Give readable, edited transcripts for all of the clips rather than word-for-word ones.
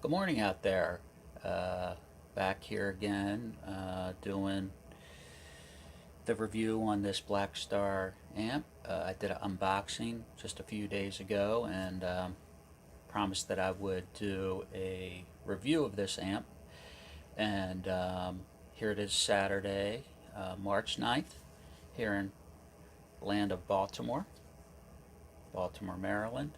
Good morning out there. Back here again, doing the review on this Blackstar amp. I did an unboxing just a few days ago and promised that I would do a review of this amp. And here it is, Saturday, March 9th, here in land of Baltimore, Maryland.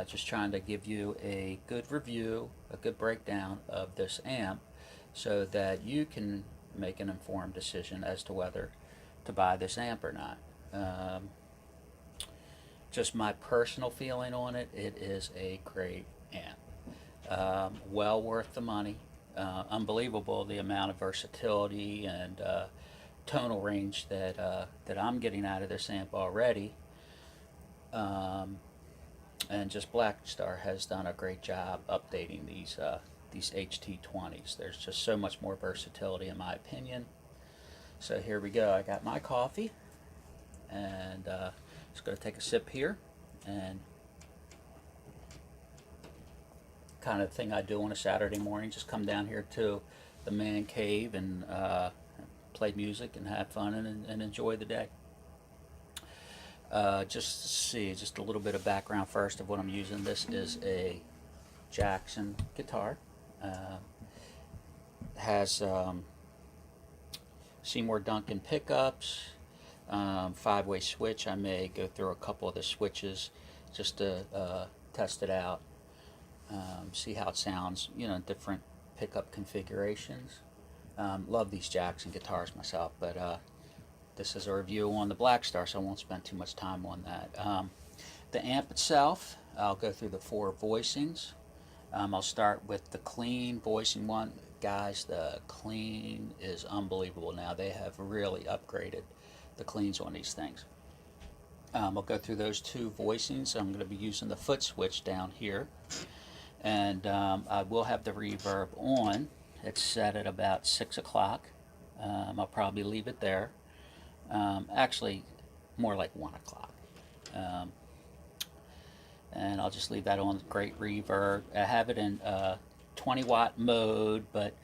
Just trying to give you a good review, a good breakdown of this amp so that you can make an informed decision as to whether to buy this amp or not. Just my personal feeling on it, it is a great amp. Well worth the money. Unbelievable the amount of versatility and tonal range that I'm getting out of this amp already. And just Blackstar has done a great job updating these HT20s. There's just so much more versatility in my opinion. So here we go. I got my coffee and just going to take a sip here, and kind of thing I do on a Saturday morning, just come down here to the man cave and play music and have fun and enjoy the day. Just to see, just a little bit of background first of what I'm using. This is a Jackson guitar. Has Seymour Duncan pickups, 5-way switch. I may go through a couple of the switches just to test it out, see how it sounds, different pickup configurations. Love these Jackson guitars myself, but this is a review on the Blackstar, so I won't spend too much time on that. The amp itself, I'll go through the 4 voicings. I'll start with the clean voicing one. Guys, the clean is unbelievable now. They have really upgraded the cleans on these things. I'll go through those 2 voicings. I'm going to be using the foot switch down here. And I will have the reverb on. It's set at about 6 o'clock. I'll probably leave it there. Actually, more like 1 o'clock. And I'll just leave that on. Great reverb. I have it in 20 watt mode, but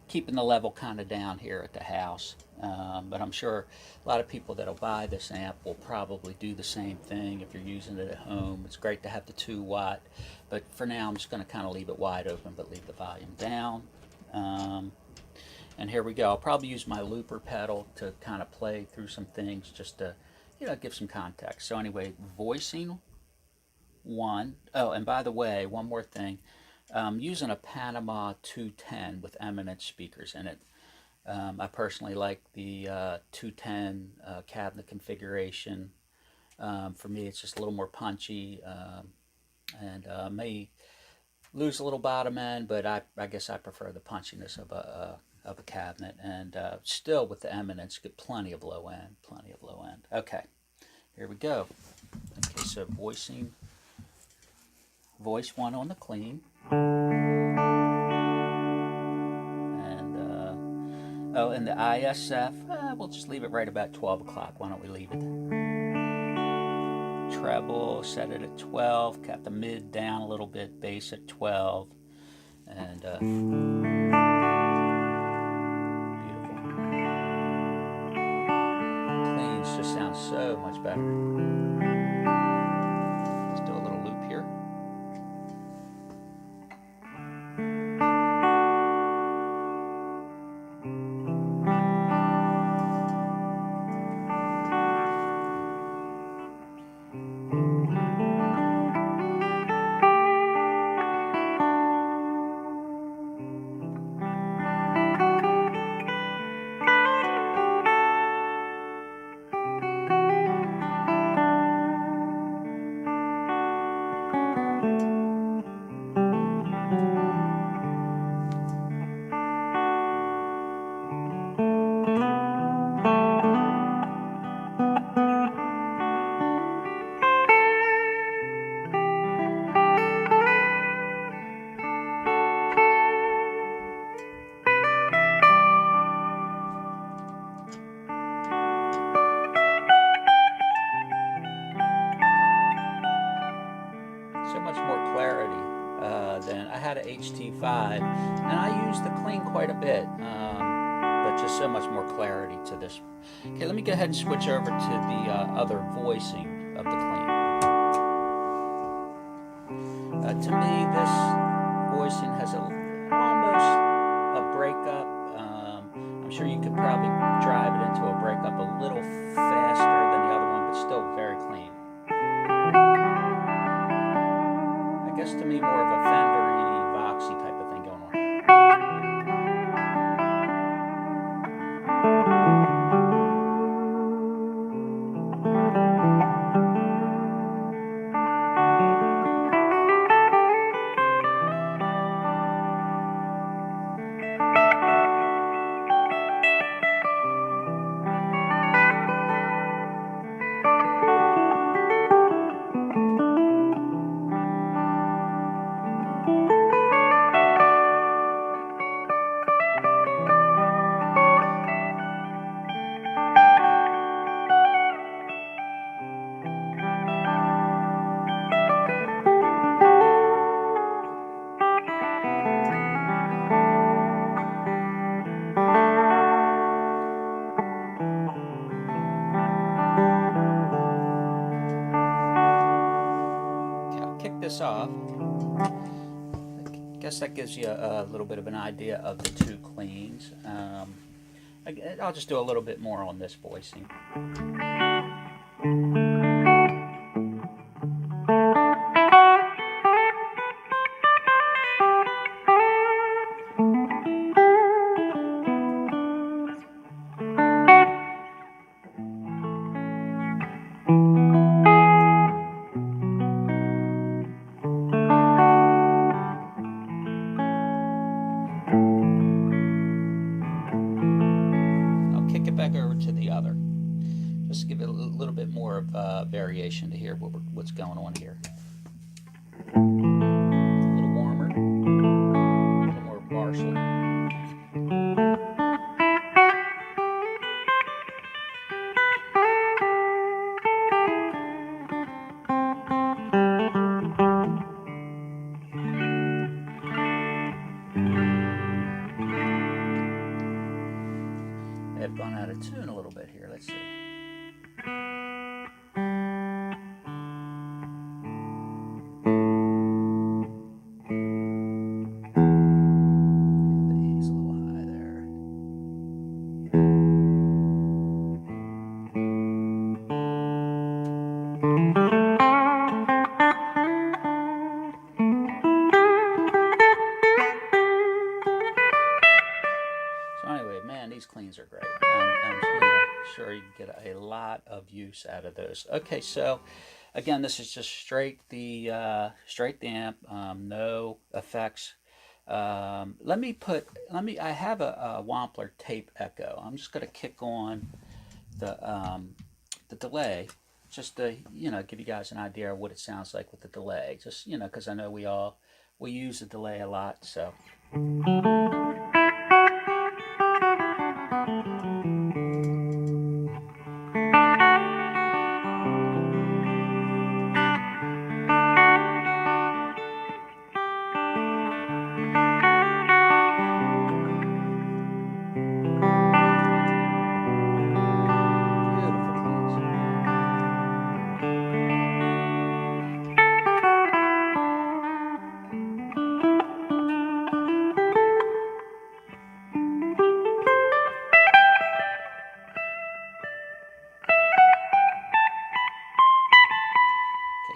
keeping the level kind of down here at the house. But I'm sure a lot of people that'll buy this amp will probably do the same thing if you're using it at home. It's great to have the 2 watt, but for now I'm just going to kind of leave it wide open, but leave the volume down. And here we go. I'll probably use my looper pedal to kind of play through some things just to, give some context. So anyway, voicing 1. Oh, and by the way, one more thing. I'm using a Panama 210 with eminent speakers in it. I personally like the 210 cabinet configuration. For me, it's just a little more punchy, and may lose a little bottom end, but I guess I prefer the punchiness of a cabinet, and still with the eminence, get plenty of low end. Okay, here we go. Okay, so voice 1 on the clean, and and the ISF, we'll just leave it right about 12 o'clock. Why don't we leave it? Treble, set it at 12, got the mid down a little bit, bass at 12, and just sounds so much better. Let's do a little loop here. than I had a HT5, and I used the clean quite a bit, but just so much more clarity to this. Okay, let me go ahead and switch over to the other voicing of the clean. To me, this voicing has almost a breakup. I'm sure you could probably drive it into a breakup a little faster than the other one, but still very clean. I guess to me more of a Fender-y, Voxy type of thing going on. This off. I guess that gives you a little bit of an idea of the two cleans. I'll just do a little bit more on this voicing. Back over to the other, just to give it a little bit more of variation to hear what's going on here. A little warmer, a little more martial. I've gone out of tune a little bit here. Let's see. The E's a little high there. So anyway, man, these cleans are great. I'm sure you get a lot of use out of those. Okay, so again, this is just straight the amp, no effects. I have a Wampler tape echo. I'm just going to kick on the delay, just to give you guys an idea of what it sounds like with the delay. Just because I know we use the delay a lot, so.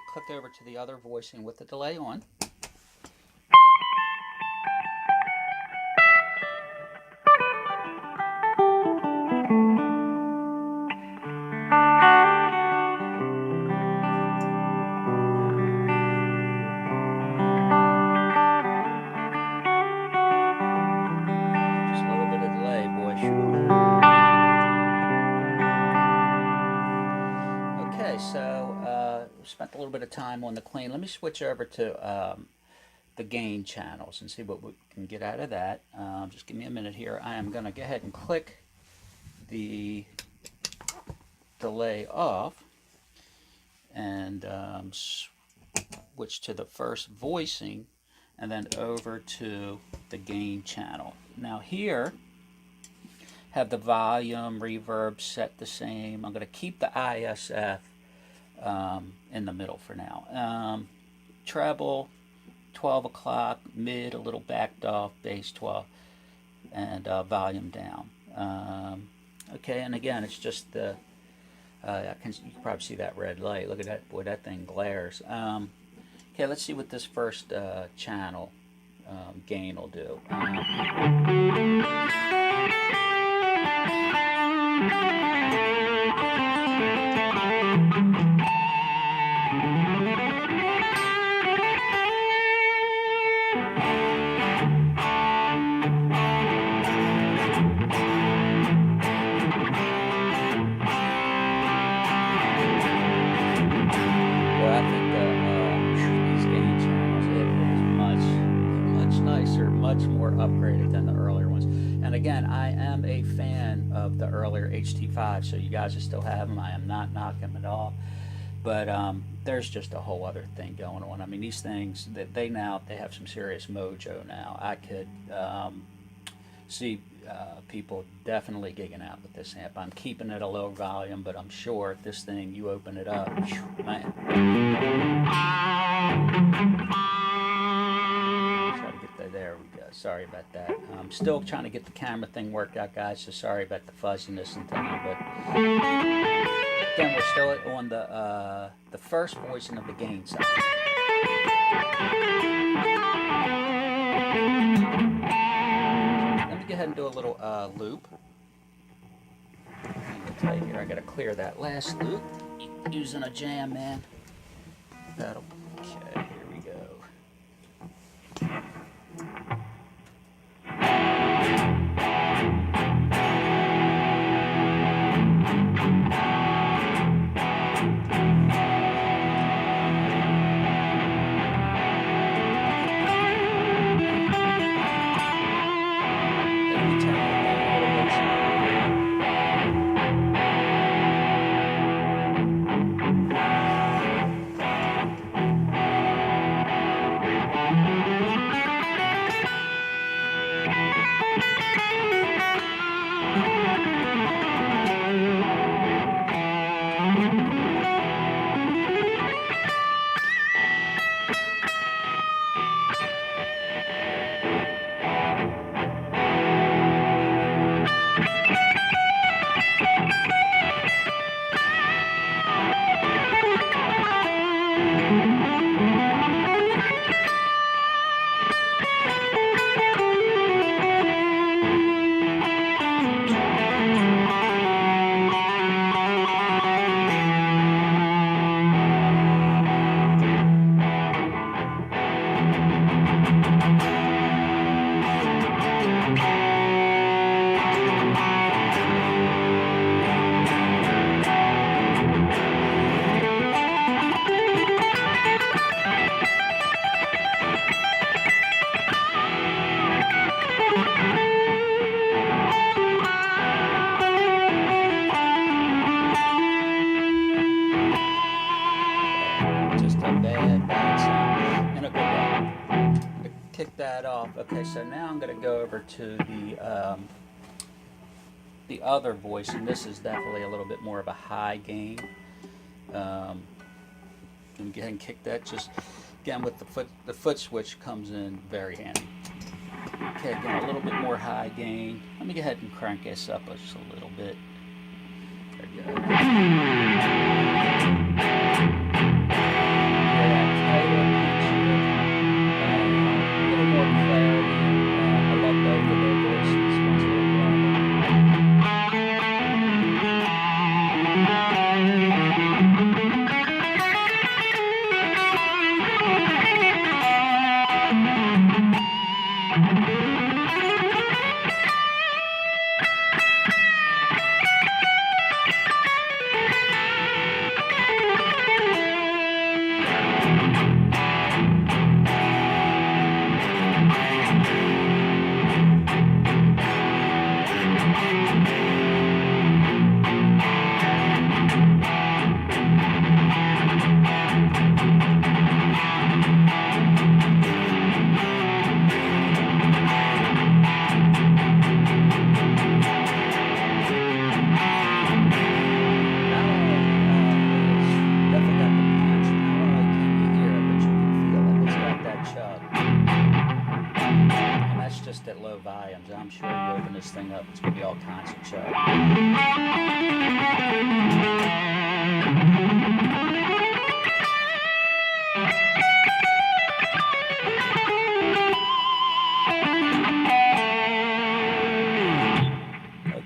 Click over to the other voicing with the delay on. Just a little bit of delay, boy. Okay, so spent a little bit of time on the clean. Let me switch over to the gain channels and see what we can get out of that. Just give me a minute here. I am going to go ahead and click the delay off and switch to the first voicing and then over to the gain channel. Now here, have the volume, reverb set the same. I'm going to keep the ISF in the middle for now. Treble, 12 o'clock, mid a little backed off, bass 12, and volume down. Okay, and again, it's just the, you can probably see that red light. Look at that, boy, that thing glares. Okay, let's see what this first channel gain will do. Much more upgraded than the earlier ones. And again, I am a fan of the earlier HT5, so you guys still have them. I am not knocking them at all. But there's just a whole other thing going on. I mean, these things, they have some serious mojo now. I could see people definitely gigging out with this amp. I'm keeping it a low volume, but I'm sure this thing, you open it up, man. There we go. Sorry about that. I'm still trying to get the camera thing worked out, guys, so sorry about the fuzziness and thing. But again, we're still on the first voicing of the gain side. Let me go ahead and do a little loop. I'm going to tell you here, I got to clear that last loop using a jam, man. Okay, here we go. Okay, so now I'm going to go over to the other voice, and this is definitely a little bit more of a high gain. Let me go ahead and kick that. Just again with the foot switch comes in very handy. Okay, again a little bit more high gain. Let me go ahead and crank this up just a little bit. There we go. And that's just at low volumes. I'm sure you open this thing up, it's going to be all kinds of chug.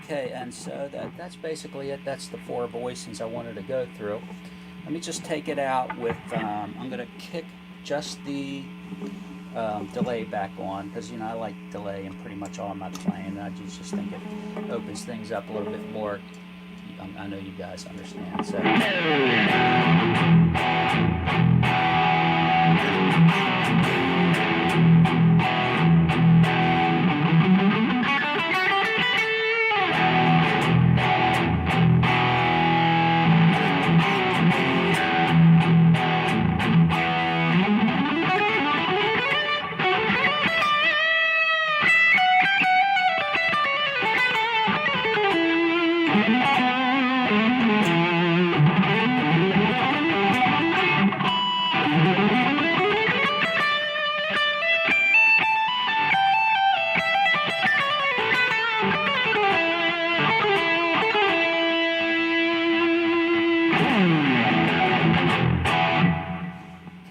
Okay, and so that's basically it. That's the 4 voicings I wanted to go through. Let me just take it out with, I'm going to kick just the delay back on, because, you know, I like delay in pretty much all my playing. I just think it opens things up a little bit more. I know you guys understand. So.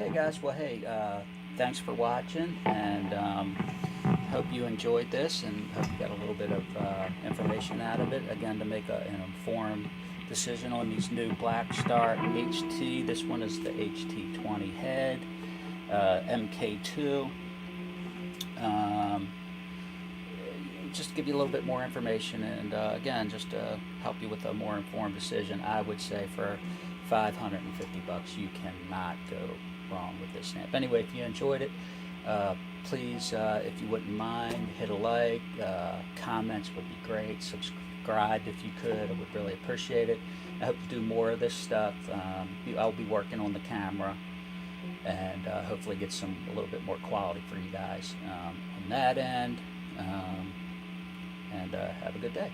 Okay guys, well hey, thanks for watching, and hope you enjoyed this, and hope you got a little bit of information out of it. Again, to make an informed decision on these new Blackstar HT. This one is the HT20 head, MK2. Just to give you a little bit more information, and again, just to help you with a more informed decision, I would say for $550 you cannot go wrong with this amp. Anyway, if you enjoyed it, please, if you wouldn't mind, hit a like. Comments would be great. Subscribe if you could. I would really appreciate it. I hope to do more of this stuff. I'll be working on the camera, and hopefully get a little bit more quality for you guys on that end. And have a good day.